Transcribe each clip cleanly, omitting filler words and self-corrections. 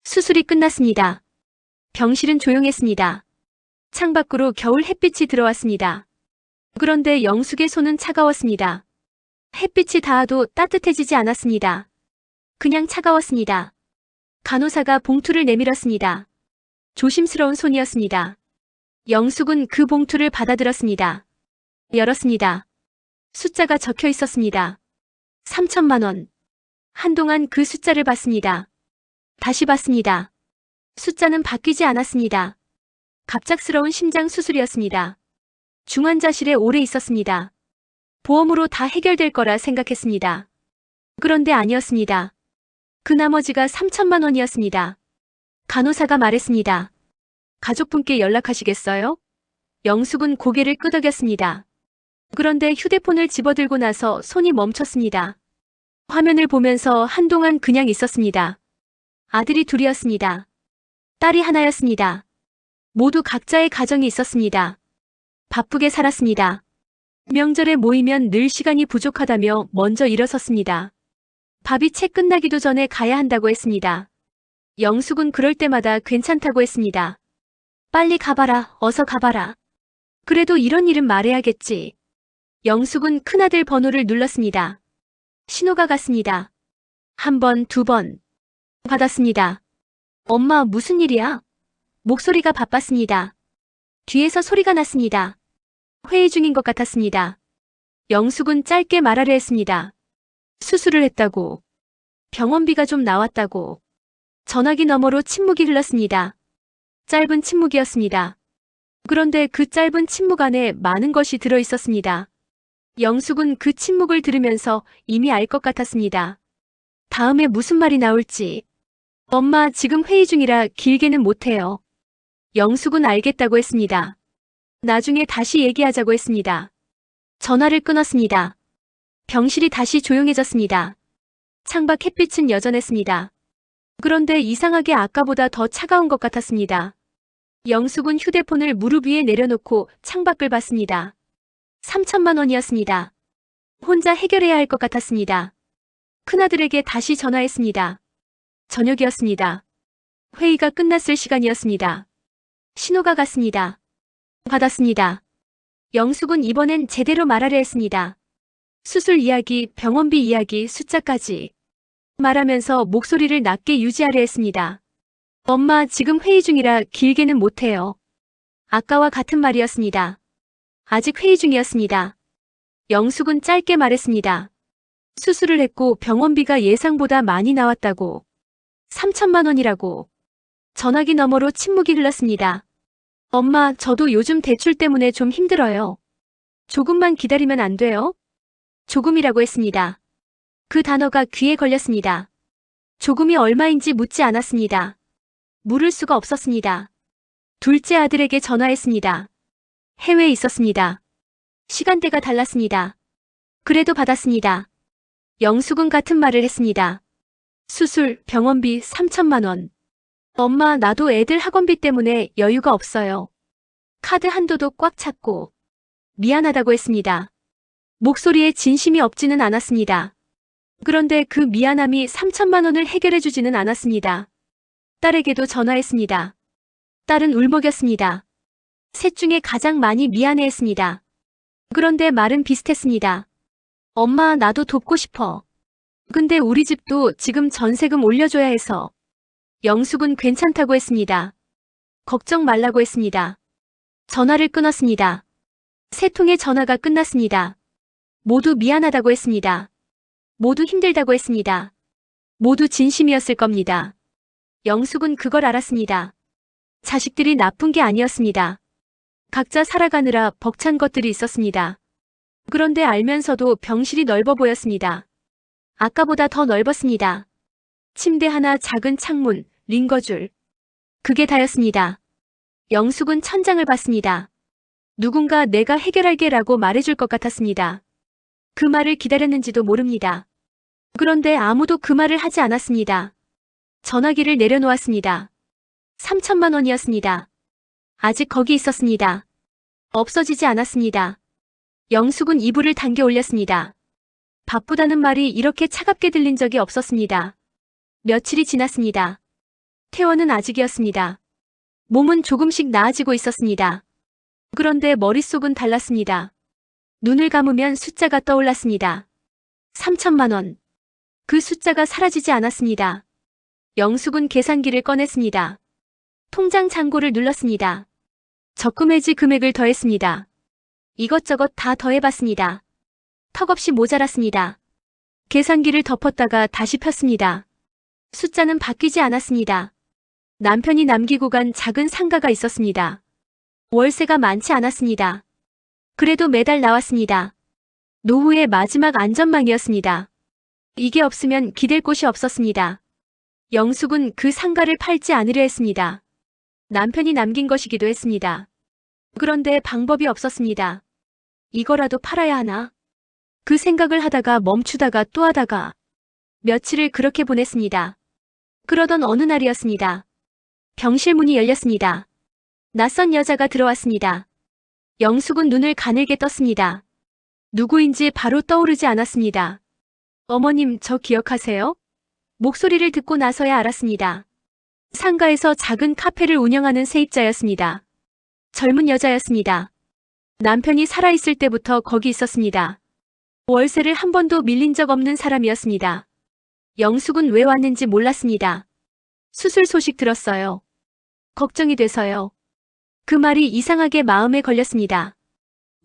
수술이 끝났습니다. 병실은 조용했습니다. 창밖으로 겨울 햇빛이 들어왔습니다. 그런데 영숙의 손은 차가웠습니다. 햇빛이 닿아도 따뜻해지지 않았습니다. 그냥 차가웠습니다. 간호사가 봉투를 내밀었습니다. 조심스러운 손이었습니다. 영숙은 그 봉투를 받아들었습니다. 열었습니다. 숫자가 적혀 있었습니다. 3천만 원. 한동안 그 숫자를 봤습니다. 다시 봤습니다. 숫자는 바뀌지 않았습니다. 갑작스러운 심장 수술이었습니다. 중환자실에 오래 있었습니다. 보험으로 다 해결될 거라 생각했습니다. 그런데 아니었습니다. 그 나머지가 3천만 원이었습니다. 간호사가 말했습니다. 가족분께 연락하시겠어요? 영숙은 고개를 끄덕였습니다. 그런데 휴대폰을 집어들고 나서 손이 멈췄습니다. 화면을 보면서 한동안 그냥 있었습니다. 아들이 둘이었습니다. 딸이 하나였습니다. 모두 각자의 가정이 있었습니다. 바쁘게 살았습니다. 명절에 모이면 늘 시간이 부족하다며 먼저 일어섰습니다. 밥이 채 끝나기도 전에 가야 한다고 했습니다. 영숙은 그럴 때마다 괜찮다고 했습니다. 빨리 가봐라, 어서 가봐라. 그래도 이런 일은 말해야겠지. 영숙은 큰아들 번호를 눌렀습니다. 신호가 갔습니다. 한 번, 두 번. 받았습니다. 엄마, 무슨 일이야? 목소리가 바빴습니다. 뒤에서 소리가 났습니다. 회의 중인 것 같았습니다. 영숙은 짧게 말하려 했습니다. 수술을 했다고. 병원비가 좀 나왔다고. 전화기 너머로 침묵이 흘렀습니다. 짧은 침묵이었습니다. 그런데 그 짧은 침묵 안에 많은 것이 들어 있었습니다. 영숙은 그 침묵을 들으면서 이미 알 것 같았습니다. 다음에 무슨 말이 나올지. 엄마, 지금 회의 중이라 길게는 못해요. 영숙은 알겠다고 했습니다. 나중에 다시 얘기하자고 했습니다. 전화를 끊었습니다. 병실이 다시 조용해졌습니다. 창밖 햇빛은 여전했습니다. 그런데 이상하게 아까보다 더 차가운 것 같았습니다. 영숙은 휴대폰을 무릎 위에 내려놓고 창밖을 봤습니다. 3천만 원이었습니다. 혼자 해결해야 할 것 같았습니다. 큰아들에게 다시 전화했습니다. 저녁이었습니다. 회의가 끝났을 시간이었습니다. 신호가 갔습니다. 받았습니다. 영숙은 이번엔 제대로 말하려 했습니다. 수술 이야기, 병원비 이야기, 숫자까지 말하면서 목소리를 낮게 유지하려 했습니다. 엄마, 지금 회의 중이라 길게는 못해요. 아까와 같은 말이었습니다. 아직 회의 중이었습니다. 영숙은 짧게 말했습니다. 수술을 했고 병원비가 예상보다 많이 나왔다고. 3천만 원이라고. 전화기 너머로 침묵이 흘렀습니다. 엄마, 저도 요즘 대출 때문에 좀 힘들어요. 조금만 기다리면 안 돼요? 조금이라고 했습니다. 그 단어가 귀에 걸렸습니다. 조금이 얼마인지 묻지 않았습니다. 물을 수가 없었습니다. 둘째 아들에게 전화했습니다. 해외에 있었습니다. 시간대가 달랐습니다. 그래도 받았습니다. 영숙은 같은 말을 했습니다. 수술, 병원비 3천만 원. 엄마, 나도 애들 학원비 때문에 여유가 없어요. 카드 한도도 꽉 찼고. 미안하다고 했습니다. 목소리에 진심이 없지는 않았습니다. 그런데 그 미안함이 3천만 원을 해결해주지는 않았습니다. 딸에게도 전화했습니다. 딸은 울먹였습니다. 셋 중에 가장 많이 미안해했습니다. 그런데 말은 비슷했습니다. 엄마, 나도 돕고 싶어. 근데 우리 집도 지금 전세금 올려줘야 해서. 영숙은 괜찮다고 했습니다. 걱정 말라고 했습니다. 전화를 끊었습니다. 세 통의 전화가 끝났습니다. 모두 미안하다고 했습니다. 모두 힘들다고 했습니다. 모두 진심이었을 겁니다. 영숙은 그걸 알았습니다. 자식들이 나쁜 게 아니었습니다. 각자 살아가느라 벅찬 것들이 있었습니다. 그런데 알면서도 병실이 넓어 보였습니다. 아까보다 더 넓었습니다. 침대 하나, 작은 창문, 링거줄. 그게 다였습니다. 영숙은 천장을 봤습니다. 누군가 내가 해결할게라고 말해줄 것 같았습니다. 그 말을 기다렸는지도 모릅니다. 그런데 아무도 그 말을 하지 않았습니다. 전화기를 내려놓았습니다. 3천만 원이었습니다. 아직 거기 있었습니다. 없어지지 않았습니다. 영숙은 이불을 당겨 올렸습니다. 바쁘다는 말이 이렇게 차갑게 들린 적이 없었습니다. 며칠이 지났습니다. 퇴원은 아직이었습니다. 몸은 조금씩 나아지고 있었습니다. 그런데 머릿속은 달랐습니다. 눈을 감으면 숫자가 떠올랐습니다. 3천만 원. 그 숫자가 사라지지 않았습니다. 영숙은 계산기를 꺼냈습니다. 통장 잔고를 눌렀습니다. 적금 해지 금액을 더했습니다. 이것저것 다 더해봤습니다. 턱없이 모자랐습니다. 계산기를 덮었다가 다시 폈습니다. 숫자는 바뀌지 않았습니다. 남편이 남기고 간 작은 상가가 있었습니다. 월세가 많지 않았습니다. 그래도 매달 나왔습니다. 노후의 마지막 안전망이었습니다. 이게 없으면 기댈 곳이 없었습니다. 영숙은 그 상가를 팔지 않으려 했습니다. 남편이 남긴 것이기도 했습니다. 그런데 방법이 없었습니다. 이거라도 팔아야 하나? 그 생각을 하다가 멈추다가 또 하다가 며칠을 그렇게 보냈습니다. 그러던 어느 날이었습니다. 병실 문이 열렸습니다. 낯선 여자가 들어왔습니다. 영숙은 눈을 가늘게 떴습니다. 누구인지 바로 떠오르지 않았습니다. 어머님, 저 기억하세요? 목소리를 듣고 나서야 알았습니다. 상가에서 작은 카페를 운영하는 세입자였습니다. 젊은 여자였습니다. 남편이 살아있을 때부터 거기 있었습니다. 월세를 한 번도 밀린 적 없는 사람이었습니다. 영숙은 왜 왔는지 몰랐습니다. 수술 소식 들었어요. 걱정이 돼서요. 그 말이 이상하게 마음에 걸렸습니다.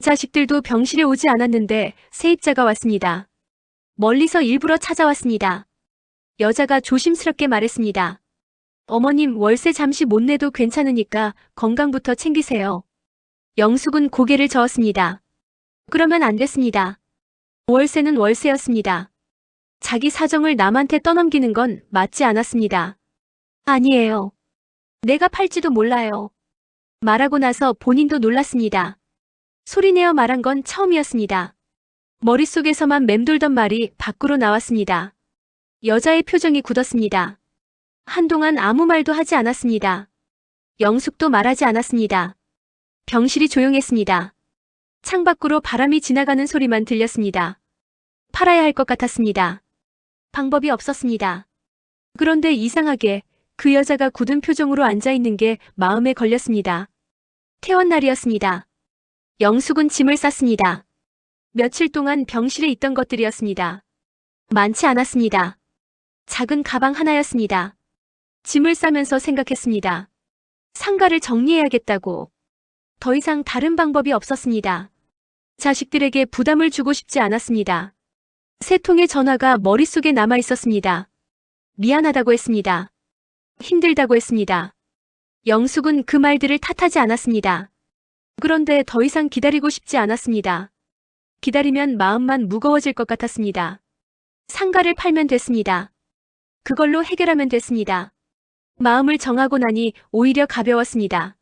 자식들도 병실에 오지 않았는데 세입자가 왔습니다. 멀리서 일부러 찾아왔습니다. 여자가 조심스럽게 말했습니다. 어머님, 월세 잠시 못 내도 괜찮으니까 건강부터 챙기세요. 영숙은 고개를 저었습니다. 그러면 안 됐습니다. 월세는 월세였습니다. 자기 사정을 남한테 떠넘기는 건 맞지 않았습니다. 아니에요. 내가 팔지도 몰라요. 말하고 나서 본인도 놀랐습니다. 소리내어 말한 건 처음이었습니다. 머릿속에서만 맴돌던 말이 밖으로 나왔습니다. 여자의 표정이 굳었습니다. 한동안 아무 말도 하지 않았습니다. 영숙도 말하지 않았습니다. 병실이 조용했습니다. 창밖으로 바람이 지나가는 소리만 들렸습니다. 팔아야 할 것 같았습니다. 방법이 없었습니다. 그런데 이상하게 그 여자가 굳은 표정으로 앉아있는 게 마음에 걸렸습니다. 퇴원 날이었습니다. 영숙은 짐을 쌌습니다. 며칠 동안 병실에 있던 것들이었습니다. 많지 않았습니다. 작은 가방 하나였습니다. 짐을 싸면서 생각했습니다. 상가를 정리해야겠다고. 더 이상 다른 방법이 없었습니다. 자식들에게 부담을 주고 싶지 않았습니다. 세 통의 전화가 머릿속에 남아 있었습니다. 미안하다고 했습니다. 힘들다고 했습니다. 영숙은 그 말들을 탓하지 않았습니다. 그런데 더 이상 기다리고 싶지 않았습니다. 기다리면 마음만 무거워질 것 같았습니다. 상가를 팔면 됐습니다. 그걸로 해결하면 됐습니다. 마음을 정하고 나니 오히려 가벼웠습니다.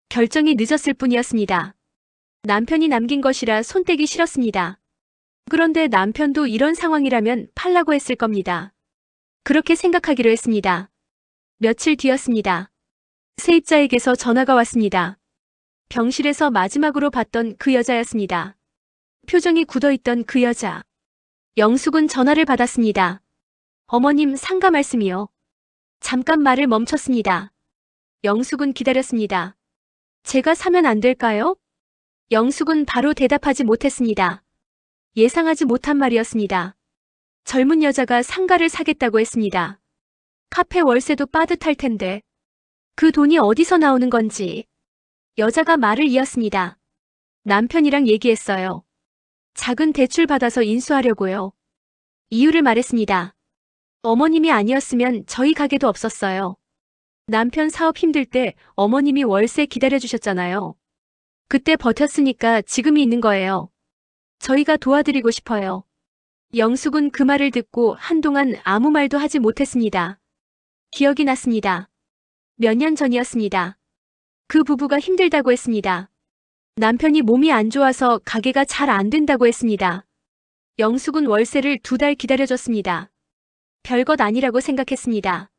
결정이 늦었을 뿐이었습니다. 남편이 남긴 것이라 손떼기 싫었습니다. 그런데 남편도 이런 상황이라면 팔라고 했을 겁니다. 그렇게 생각하기로 했습니다. 며칠 뒤였습니다. 세입자에게서 전화가 왔습니다. 병실에서 마지막으로 봤던 그 여자였습니다. 표정이 굳어있던 그 여자. 영숙은 전화를 받았습니다. 어머님, 상가 말씀이요. 잠깐 말을 멈췄습니다. 영숙은 기다렸습니다. 제가 사면 안 될까요? 영숙은 바로 대답하지 못했습니다. 예상하지 못한 말이었습니다. 젊은 여자가 상가를 사겠다고 했습니다. 카페 월세도 빠듯할 텐데 그 돈이 어디서 나오는 건지. 여자가 말을 이었습니다. 남편이랑 얘기했어요. 작은 대출 받아서 인수하려고요. 이유를 말했습니다. 어머님이 아니었으면 저희 가게도 없었어요. 남편 사업 힘들 때 어머님이 월세 기다려주셨잖아요. 그때 버텼으니까 지금이 있는 거예요. 저희가 도와드리고 싶어요. 영숙은 그 말을 듣고 한동안 아무 말도 하지 못했습니다. 기억이 났습니다. 몇 년 전이었습니다. 그 부부가 힘들다고 했습니다. 남편이 몸이 안 좋아서 가게가 잘 안 된다고 했습니다. 영숙은 월세를 2달 기다려줬습니다. 별것 아니라고 생각했습니다.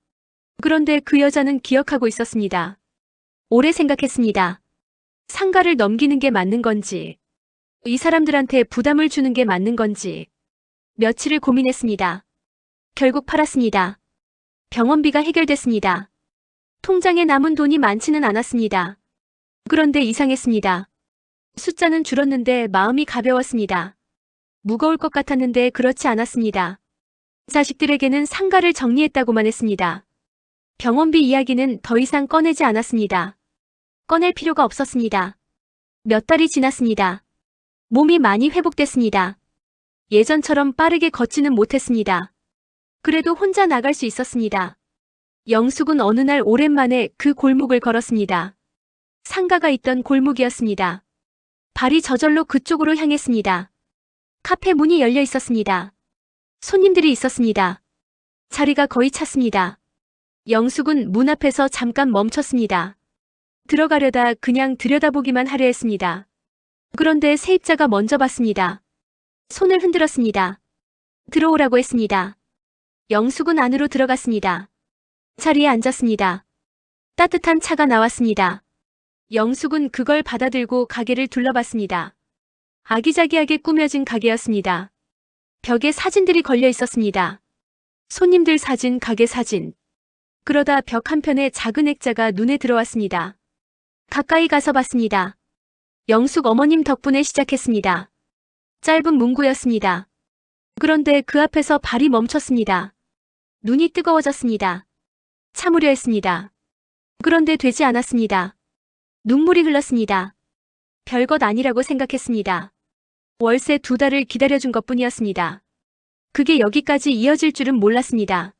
그런데 그 여자는 기억하고 있었습니다. 오래 생각했습니다. 상가를 넘기는 게 맞는 건지, 이 사람들한테 부담을 주는 게 맞는 건지, 며칠을 고민했습니다. 결국 팔았습니다. 병원비가 해결됐습니다. 통장에 남은 돈이 많지는 않았습니다. 그런데 이상했습니다. 숫자는 줄었는데 마음이 가벼웠습니다. 무거울 것 같았는데 그렇지 않았습니다. 자식들에게는 상가를 정리했다고만 했습니다. 병원비 이야기는 더 이상 꺼내지 않았습니다. 꺼낼 필요가 없었습니다. 몇 달이 지났습니다. 몸이 많이 회복됐습니다. 예전처럼 빠르게 걷지는 못했습니다. 그래도 혼자 나갈 수 있었습니다. 영숙은 어느 날 오랜만에 그 골목을 걸었습니다. 상가가 있던 골목이었습니다. 발이 저절로 그쪽으로 향했습니다. 카페 문이 열려 있었습니다. 손님들이 있었습니다. 자리가 거의 찼습니다. 영숙은 문 앞에서 잠깐 멈췄습니다. 들어가려다 그냥 들여다보기만 하려 했습니다. 그런데 세입자가 먼저 봤습니다. 손을 흔들었습니다. 들어오라고 했습니다. 영숙은 안으로 들어갔습니다. 자리에 앉았습니다. 따뜻한 차가 나왔습니다. 영숙은 그걸 받아들고 가게를 둘러봤습니다. 아기자기하게 꾸며진 가게였습니다. 벽에 사진들이 걸려 있었습니다. 손님들 사진, 가게 사진. 그러다 벽 한편에 작은 액자가 눈에 들어왔습니다. 가까이 가서 봤습니다. 영숙 어머님 덕분에 시작했습니다. 짧은 문구였습니다. 그런데 그 앞에서 발이 멈췄습니다. 눈이 뜨거워졌습니다. 참으려 했습니다. 그런데 되지 않았습니다. 눈물이 흘렀습니다. 별것 아니라고 생각했습니다. 월세 2달을 기다려준 것뿐이었습니다. 그게 여기까지 이어질 줄은 몰랐습니다.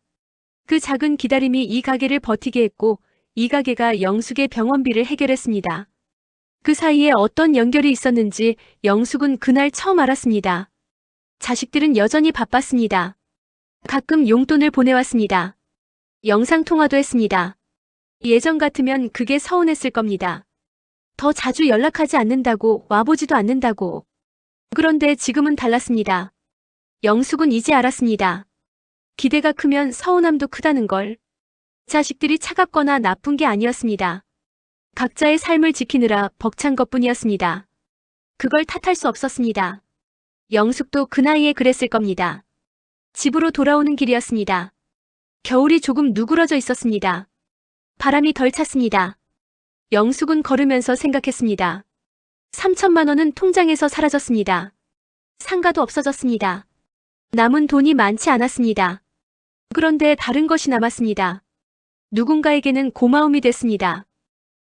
그 작은 기다림이 이 가게를 버티게 했고 이 가게가 영숙의 병원비를 해결했습니다. 그 사이에 어떤 연결이 있었는지 영숙은 그날 처음 알았습니다. 자식들은 여전히 바빴습니다. 가끔 용돈을 보내왔습니다. 영상통화도 했습니다. 예전 같으면 그게 서운했을 겁니다. 더 자주 연락하지 않는다고, 와보지도 않는다고. 그런데 지금은 달랐습니다. 영숙은 이제 알았습니다. 기대가 크면 서운함도 크다는 걸. 자식들이 차갑거나 나쁜 게 아니었습니다. 각자의 삶을 지키느라 벅찬 것뿐이었습니다. 그걸 탓할 수 없었습니다. 영숙도 그 나이에 그랬을 겁니다. 집으로 돌아오는 길이었습니다. 겨울이 조금 누그러져 있었습니다. 바람이 덜 찼습니다. 영숙은 걸으면서 생각했습니다. 3천만 원은 통장에서 사라졌습니다. 상가도 없어졌습니다. 남은 돈이 많지 않았습니다. 그런데 다른 것이 남았습니다. 누군가에게는 고마움이 됐습니다.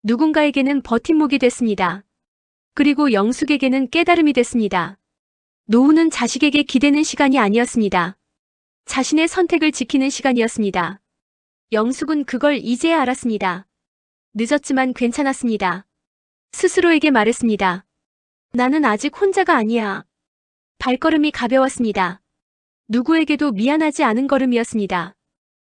누군가에게는 버팀목이 됐습니다. 그리고 영숙에게는 깨달음이 됐습니다. 노후는 자식에게 기대는 시간이 아니었습니다. 자신의 선택을 지키는 시간이었습니다. 영숙은 그걸 이제야 알았습니다. 늦었지만 괜찮았습니다. 스스로에게 말했습니다. 나는 아직 혼자가 아니야. 발걸음이 가벼웠습니다. 누구에게도 미안하지 않은 걸음이었습니다.